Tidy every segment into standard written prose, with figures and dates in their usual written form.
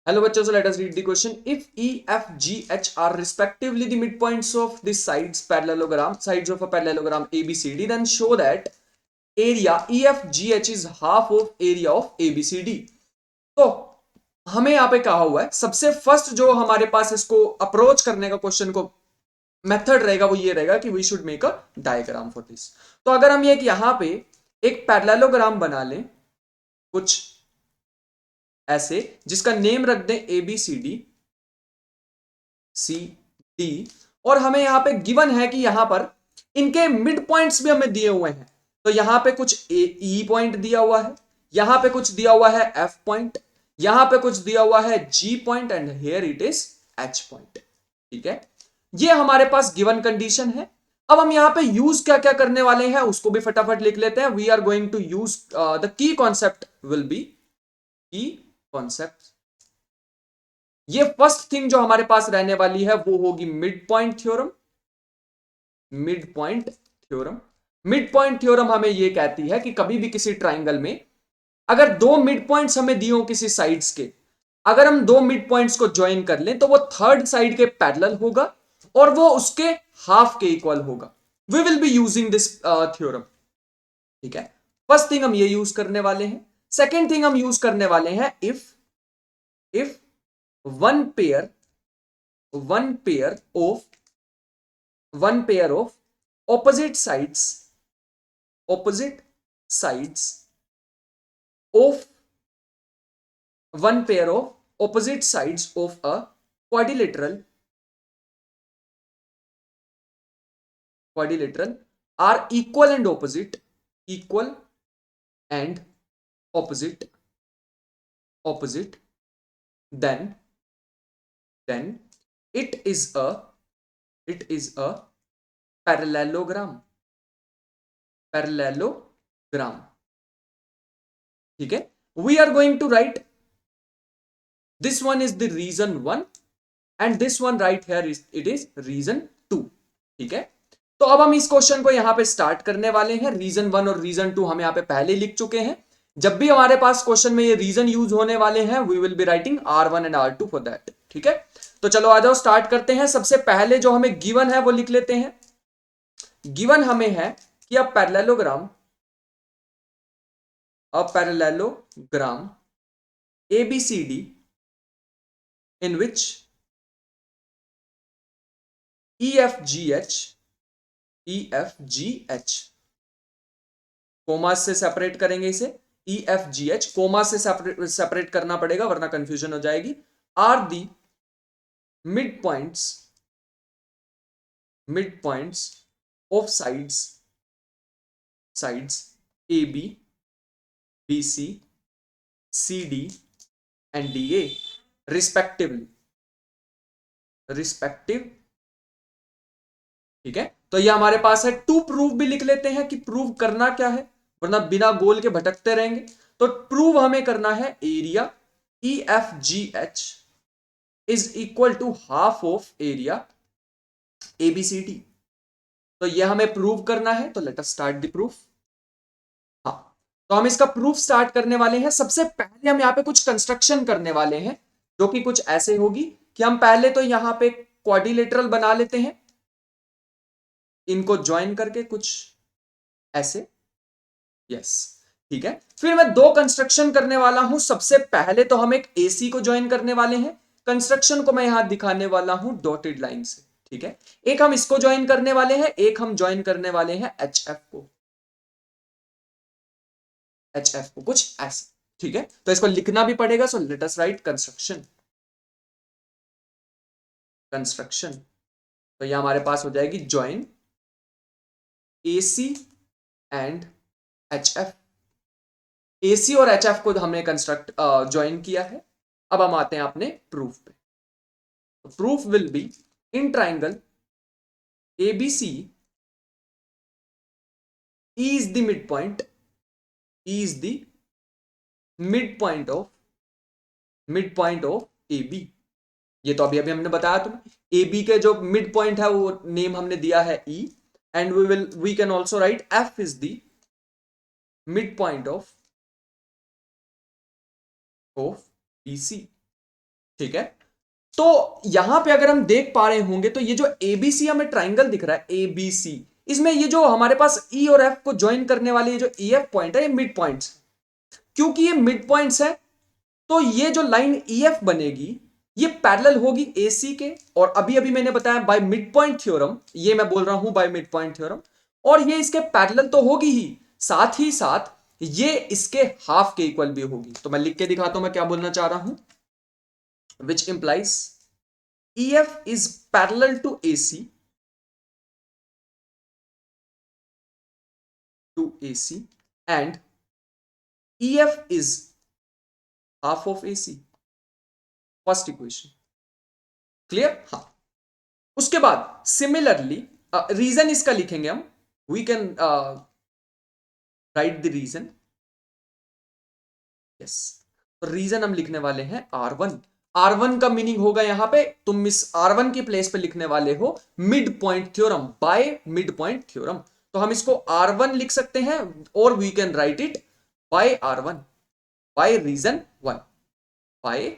Hello bachcho, so let us read the question. If E, F, G, H are respectively the midpoints of the sides of a parallelogram ABCD, then show that area EFGH is half of area of ABCD. तो हमें यहाँ पे कहा हुआ है सबसे first जो हमारे पास इसको अप्रोच करने का क्वेश्चन को मेथड रहेगा वो ये रहेगा कि we should make a diagram for this. तो अगर हम एक यहाँ पे एक पैरेललोग्राम बना लें कुछ ऐसे जिसका नेम रख दें ABCD CD और हमें यहां पे गिवन है कि यहां पर इनके मिड पॉइंट्स भी हमें दिए हुए हैं। तो यहां पे कुछ E पॉइंट दिया हुआ है, यहां पे कुछ दिया हुआ है F पॉइंट, यहां पे कुछ दिया हुआ है G point and here it is H point. ठीक है, ये हमारे पास गिवन कंडीशन है। अब हम यहां पे यूज क्या क्या करने वाले हैं उसको भी फटाफट लिख लेते हैं। We are going to use the key concept will be key concept. ये फर्स्ट थिंग जो हमारे पास रहने वाली है वो होगी mid point theorem. Mid point theorem, mid point theorem हमें ये कहती है कि कभी भी किसी ट्राइंगल में अगर दो मिड पॉइंट्स हमें दिए हो किसी साइड्स के, अगर हम दो मिड पॉइंट्स को ज्वाइन कर लें तो वो थर्ड साइड के पैरेलल होगा और वो उसके हाफ के इक्वल होगा। We will be using this theorem. ठीक है, फर्स्ट थिंग हम ये यूज करने वाले हैं। सेकेंड थिंग हम यूज करने वाले हैं if one pair one pair of one pair of opposite sides opposite sides of one pair of opposite sides of a quadrilateral are equal and opposite opposite, then it is a parallelogram। ठीक है, we are going to write this one is the reason 1 and this one right here it is reason 2। ठीक है, तो अब हम इस question को यहां पे स्टार्ट करने वाले हैं। रीजन 1 और रीजन 2 हम यहां पे पहले लिख चुके हैं। जब भी हमारे पास क्वेश्चन में ये रीजन यूज होने वाले हैं we will be writing R1 and R2 for that. ठीक है, तो चलो आ जाओ स्टार्ट करते हैं। सबसे पहले जो हमें गिवन है वो लिख लेते हैं। गिवन हमें है कि a parallelogram ABCD in which EFGH comma से सेपरेट करेंगे इसे। EFGH कोमा से सेपरेट करना पड़ेगा वरना कंफ्यूजन हो जाएगी। Are the mid points of sides AB, BC, CD and DA respectively. ठीक है, तो ये हमारे पास है। टू प्रूव भी लिख लेते हैं कि प्रूव करना क्या है वरना बिना गोल के भटकते रहेंगे। तो प्रूव हमें करना है area EFGH is equal to half of area ABCD। तो ये हमें प्रूव करना है, तो let us start the proof. हाँ, तो हम इसका प्रूफ स्टार्ट करने वाले हैं। सबसे पहले हम यहाँ पे कुछ कंस्ट्रक्शन करने वाले हैं जो कि कुछ ऐसे होगी कि हम पहले तो यहां पे क्वाड्रिलेटरल बना लेते हैं इनको ज्वाइन करके कुछ ऐसे। यस, ठीक है, फिर मैं दो कंस्ट्रक्शन करने वाला हूं। सबसे पहले तो हम एक AC को ज्वाइन करने वाले हैं। कंस्ट्रक्शन को मैं यहां दिखाने वाला हूं डॉटेड लाइन से। ठीक है, एक हम इसको ज्वाइन करने वाले हैं, एक हम ज्वाइन करने वाले हैं HF को कुछ ऐसे। ठीक है, तो इसको लिखना भी पड़ेगा। So let us right construction. तो यह हमारे पास हो जाएगी join AC and HF। AC और HF को हमने कंस्ट्रक्ट ज्वाइन किया है। अब हम आते हैं अपने प्रूफ पे। Proof will be in triangle ABC E is the midpoint of AB। ये तो अभी हमने बताया तुम्हें। AB के जो मिड पॉइंट है वो नेम हमने दिया है E and we can also write F is the mid point of BC। ठीक है, तो यहां पे अगर हम देख पा रहे होंगे तो ये जो एबीसी हमें ट्राइंगल दिख रहा है एबीसी, इसमें ये जो हमारे पास ई और एफ को ज्वाइन करने वाले ये जो ई एफ पॉइंट है ये मिड पॉइंट्स, क्योंकि ये मिड पॉइंट्स है तो ये जो लाइन ई एफ बनेगी ये पैरेलल होगी एसी के, और अभी अभी मैंने बताया बाय मिड पॉइंट थ्योरम, ये मैं बोल रहा हूं बाय मिड पॉइंट थ्योरम, और ये इसके पैरेलल तो होगी ही साथ ये इसके हाफ के इक्वल भी होगी। तो मैं लिख के दिखाता हूं मैं क्या बोलना चाह रहा हूं, which implies EF is parallel to AC and EF is half of AC। First equation clear. हाँ, उसके बाद सिमिलरली रीजन इसका लिखेंगे हम, we can write the reason. Yes, तो रीजन हम लिखने वाले हैं R1। R1 का मीनिंग होगा यहां पे, तुम इस R1 की प्लेस पे लिखने वाले हो mid point theorem, by mid point theorem. तो हम इसको R1 लिख सकते हैं और we can write it by R1, by reason 1, by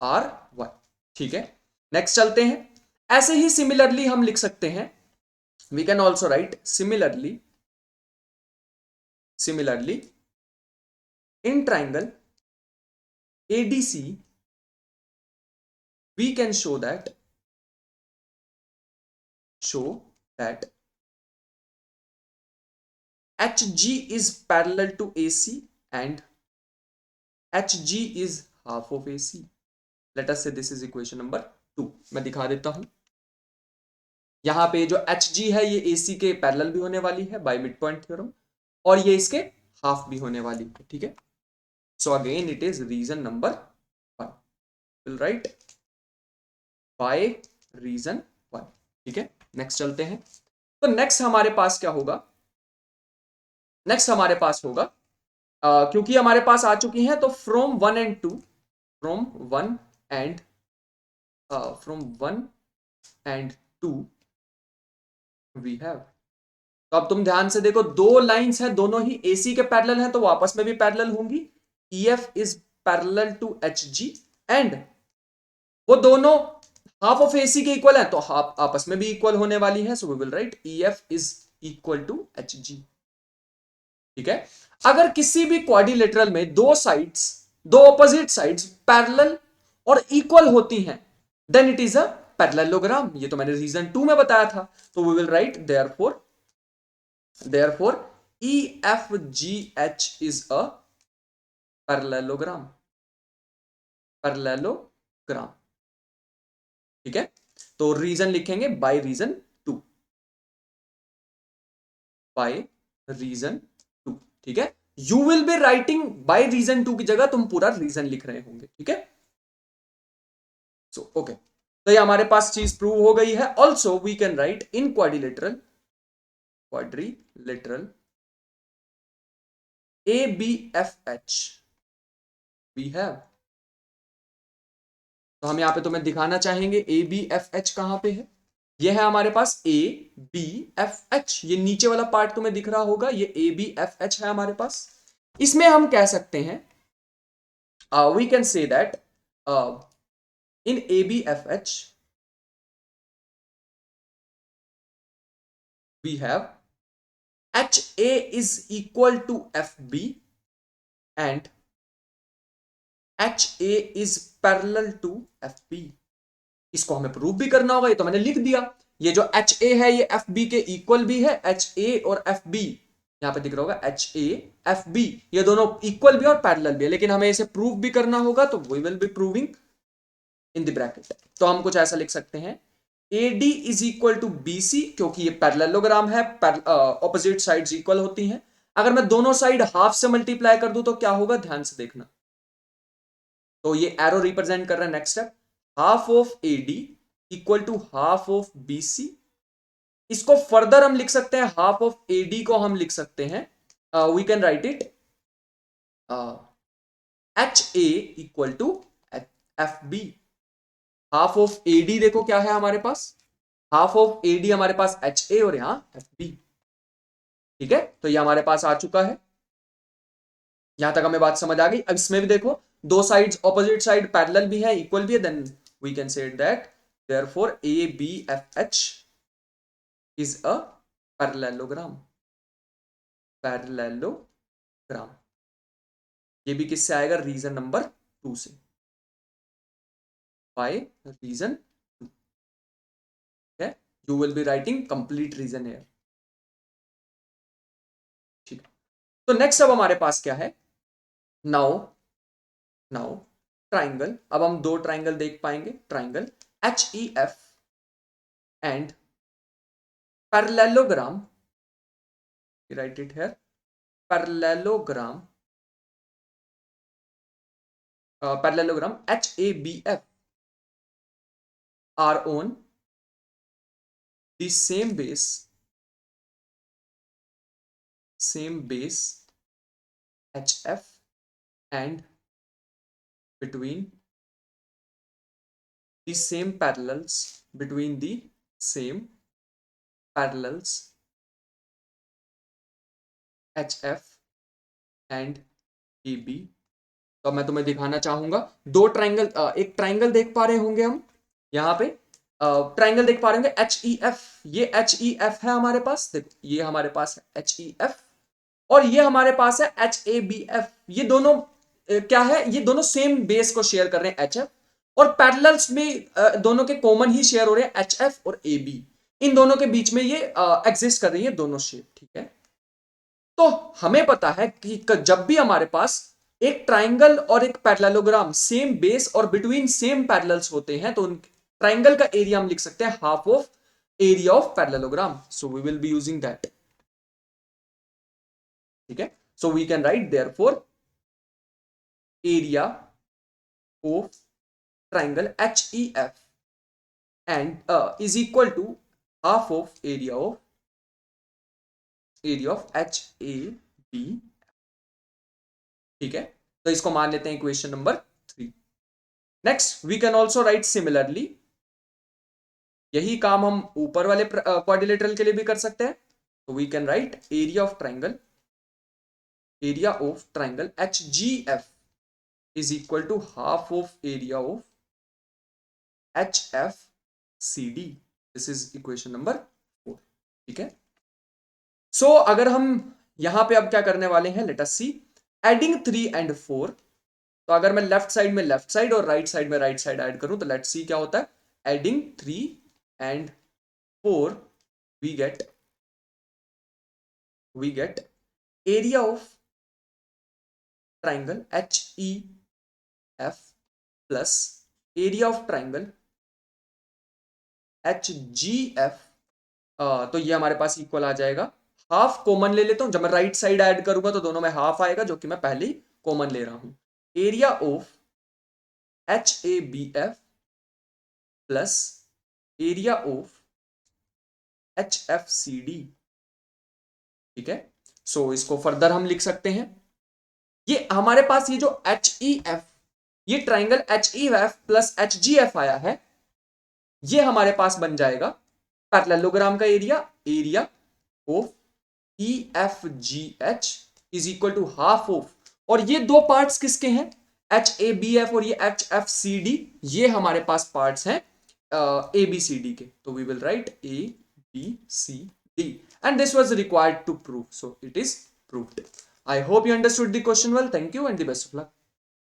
R1। ठीक है, नेक्स्ट चलते हैं। ऐसे ही सिमिलरली हम लिख सकते हैं, we can also write similarly in triangle ADC we can show that HG is parallel to AC and HG is half of AC। let us say this is equation number 2। मैं दिखा देता हूं, यहां पे जो HG है ये AC के पैरेलल भी होने वाली है बाय मिड पॉइंट थ्योरम, और ये इसके हाफ भी होने वाली है। ठीक है, so again it is reason number 1, will write by reason 1। ठीक है, नेक्स्ट चलते हैं। तो नेक्स्ट हमारे पास क्या होगा, नेक्स्ट हमारे पास होगा क्योंकि हमारे पास आ चुकी हैं तो from 1 and 2, from 1 and 2 we have. तो अब तुम ध्यान से देखो, दो लाइंस हैं, दोनों ही AC के पैरेलल हैं तो वो आपस में भी पैरेलल होंगी। EF is parallel to HG and वो दोनों हाफ ऑफ AC के इक्वल है तो हाफ आपस में भी इक्वल होने वाली है। So we will write EF is equal to HG। ठीक है, अगर किसी भी क्वाड्रिलेटरल में दो साइड्स, दो ऑपोजिट साइड्स पैरेलल और इक्वल होती हैं then it is a parallelogram. ये तो मैंने रीजन 2 में बताया था। तो we will write therefore EFGH is a parallelogram. ठीक है, तो रीजन लिखेंगे बाय रीजन 2, बाय रीजन 2। ठीक है, you will be writing by reason 2 की जगह तुम पूरा रीजन लिख रहे होंगे। ठीक है, सो ओके, तो ये हमारे पास चीज प्रूव हो गई है। Also we can write in quadrilateral ABFH we have. तो हम यहां पे तुम्हें दिखाना चाहेंगे ABFH कहां पे है। ये है हमारे पास ABFH, ये नीचे वाला पार्ट तुम्हें दिख रहा होगा, ये ABFH है हमारे पास। इसमें हम कह सकते हैं we can say that in ABFH we have HA is equal to FB and HA is parallel to FB। इसको हमें प्रूव भी करना होगा, ये तो मैंने लिख दिया। ये जो HA है ये FB के इक्वल भी है, HA और FB यहां पे दिख रहा होगा HA FB, ये दोनों इक्वल भी और पैरेलल भी है, लेकिन हमें इसे प्रूव भी करना होगा तो we will be proving in the bracket. तो हम कुछ ऐसा लिख सकते हैं AD is equal to BC, क्योंकि ये पैरेललोग्राम है, ऑपोजिट साइड्स इक्वल होती हैं। अगर मैं दोनों साइड हाफ से मल्टीप्लाई कर दूं तो क्या होगा, ध्यान से देखना। तो ये एरो रिप्रेजेंट कर रहा है next step, half of AD equal to half of BC। इसको फर्दर हम लिख सकते हैं, हाफ ऑफ AD को हम लिख सकते हैं, we can write it HA equal to FB। Half of AD देखो क्या है हमारे पास, हाफ ऑफ AD हमारे पास HA और यहां FB। ठीक है, तो ये हमारे पास आ चुका है, यहां तक हमें बात समझ आ गई। अब इसमें भी देखो दो साइड्स ऑपोजिट साइड पैरेलल भी है, इक्वल भी है, then we can say that therefore ABFH is a parallelogram. Parallelogram ये भी किससे आएगा? रीजन नंबर 2 से, by reason 2। okay? You will be writing complete reason here। ठीक है, तो नेक्स्ट अब हमारे पास क्या है? Now now triangle. अब हम दो ट्राइंगल देख पाएंगे, triangle HEF and parallelogram. Right it here, parallelogram, parallelogram HABF are on the same base HF and between the same parallels HF and AB। तो मैं तुम्हें दिखाना चाहूंगा दो ट्राइंगल, एक ट्राइंगल देख पा रहे होंगे हम यहाँ पे, ट्राइंगल देख पा रहे होंगे HEF। ये HEF है हमारे पास, देखो ये हमारे पास है HEF और ये हमारे पास है HABF। ये दोनों क्या है? ये दोनों सेम बेस को शेयर कर रहे हैं HF, और पैरेलल्स में दोनों के कॉमन ही शेयर हो रहे हैं HF और AB। इन दोनों के बीच में ये एग्जिस्ट कर रही है दोनों शेप। ठीक है, तो हमें पता है कि जब भी हमारे पास एक ट्राइंगल और एक पैरेललोग्राम सेम बेस और बिटवीन सेम पैरेलल्स होते हैं तो उन ट्राइंगल का एरिया हम लिख सकते हैं half of area of parallelogram. So we will be using that. ठीक है, so we can write therefore area of triangle HEF and is equal to half of area of HAB। ठीक है, तो इसको मान लेते हैं equation number 3। Next we can also write similarly, यही काम हम ऊपर वाले क्वाड्रिलेटरल के लिए भी कर सकते हैं। तो we can write area of triangle HGF is equal to half of area of HFCD। This is equation number 4। ठीक है, सो अगर हम यहां पे अब क्या करने वाले हैं, let us see adding 3 and 4। तो अगर मैं लेफ्ट साइड में लेफ्ट साइड और राइट साइड में राइट साइड ऐड करूं तो लेट्स सी क्या होता है। Adding 3 and 4 we get area of triangle HEF plus area of triangle HGF। तो ये हमारे पास इक्वल आ जाएगा, हाफ कॉमन ले लेता हूं, जब मैं राइट साइड ऐड करूंगा तो दोनों में हाफ आएगा जो कि मैं पहले ही कॉमन ले रहा हूं। Area of HABF plus area of HFCD। ठीक है, सो इसको फर्दर हम लिख सकते हैं, ये हमारे पास ये जो HEF, ये ट्राइंगल HEF प्लस HGF आया है, ये हमारे पास बन जाएगा पैरेललोग्राम का area of EFGH is equal to half of, और ये दो पार्ट्स किसके हैं? HABF और ये HFCD, ये हमारे पास पार्ट्स हैं ABCD के। तो we will write ABCD and this was required to prove, so it is proved। I hope you understood the question well. Thank you and the best of luck।